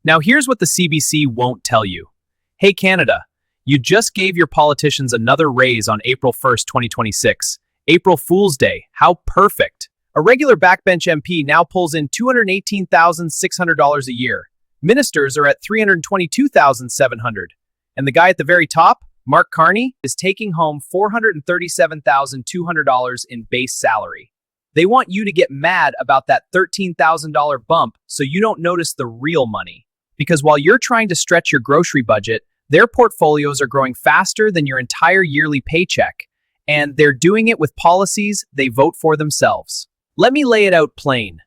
Now here's what the CBC won't tell you. Hey Canada, you just gave your politicians another raise on April 1st, 2026. April Fool's Day, how perfect. A regular backbench MP now pulls in $218,600 a year. Ministers are at $322,700. And the guy at the very top, Mark Carney, is taking home $437,200 in base salary. They want you to get mad about that $13,000 bump so you don't notice the real money. Because while you're trying to stretch your grocery budget, their portfolios are growing faster than your entire yearly paycheck. And they're doing it with policies they vote for themselves. Let me lay it out plain.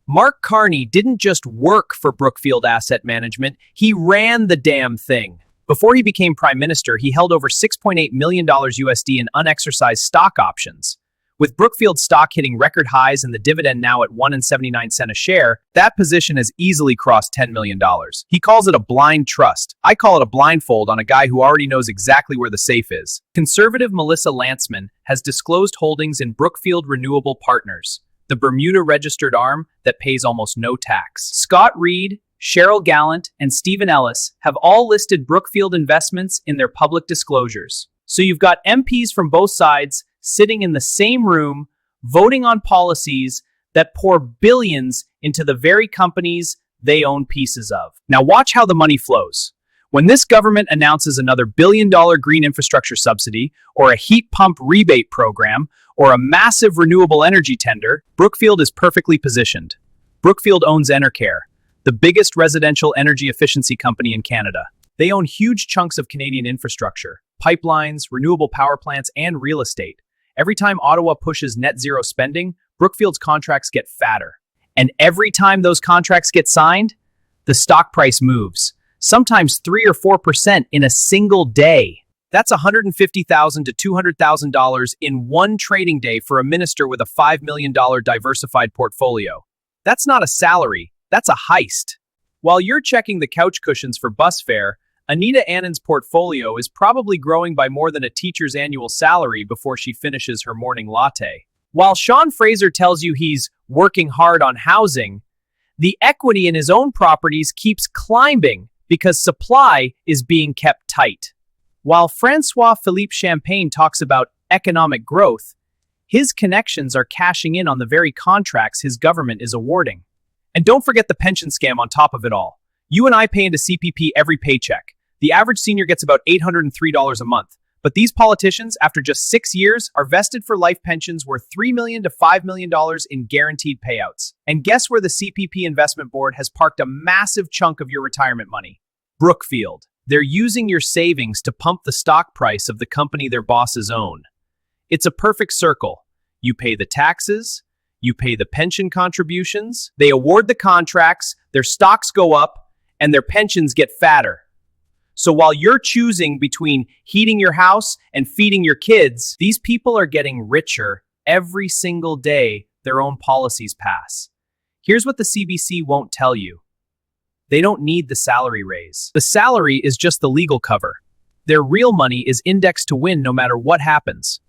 Mark Carney didn't just work for Brookfield Asset Management, he ran the damn thing. Before he became prime minister, he held over $6.8 million USD in unexercised stock options. With Brookfield stock hitting record highs and the dividend now at $1.79 a share, that position has easily crossed $10 million. He calls it a blind trust. I call it a blindfold on a guy who already knows exactly where the safe is. Conservative Melissa Lantsman has disclosed holdings in Brookfield Renewable Partners, the Bermuda-registered arm that pays almost no tax. Scott Reed, Cheryl Gallant, and Stephen Ellis have all listed Brookfield investments in their public disclosures. So you've got MPs from both sides sitting in the same room, voting on policies that pour billions into the very companies they own pieces of. Now watch how the money flows. When this government announces another billion-dollar green infrastructure subsidy, or a heat pump rebate program, or a massive renewable energy tender, Brookfield is perfectly positioned. Brookfield owns Enercare, the biggest residential energy efficiency company in Canada. They own huge chunks of Canadian infrastructure, pipelines, renewable power plants, and real estate. Every time Ottawa pushes net zero spending, Brookfield's contracts get fatter. And every time those contracts get signed, the stock price moves, sometimes 3 or 4% in a single day. That's $150,000 to $200,000 in one trading day for a minister with a $5 million diversified portfolio. That's not a salary, that's a heist. While you're checking the couch cushions for bus fare, Anita Annan's portfolio is probably growing by more than a teacher's annual salary before she finishes her morning latte. While Sean Fraser tells you he's working hard on housing, the equity in his own properties keeps climbing because supply is being kept tight. While Francois-Philippe Champagne talks about economic growth, his connections are cashing in on the very contracts his government is awarding. And don't forget the pension scam on top of it all. You and I pay into CPP every paycheck. The average senior gets about $803 a month. But these politicians, after just 6 years, are vested for life pensions worth $3 million to $5 million in guaranteed payouts. And guess where the CPP Investment Board has parked a massive chunk of your retirement money? Brookfield. They're using your savings to pump the stock price of the company their bosses own. It's a perfect circle. You pay the taxes, you pay the pension contributions, they award the contracts, their stocks go up, and their pensions get fatter. So while you're choosing between heating your house and feeding your kids, these people are getting richer every single day their own policies pass. Here's what the CBC won't tell you. They don't need the salary raise. The salary is just the legal cover. Their real money is indexed to win no matter what happens.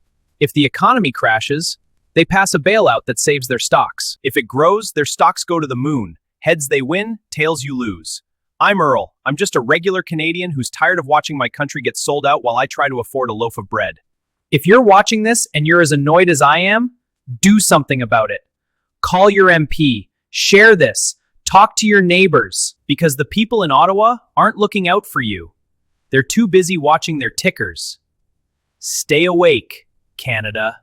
If the economy crashes, they pass a bailout that saves their stocks. If it grows, their stocks go to the moon. Heads they win, tails you lose. I'm Earl. I'm just a regular Canadian who's tired of watching my country get sold out while I try to afford a loaf of bread. If you're watching this and you're as annoyed as I am, do something about it. Call your MP. Share this. Talk to your neighbors, because the people in Ottawa aren't looking out for you. They're too busy watching their tickers. Stay awake, Canada.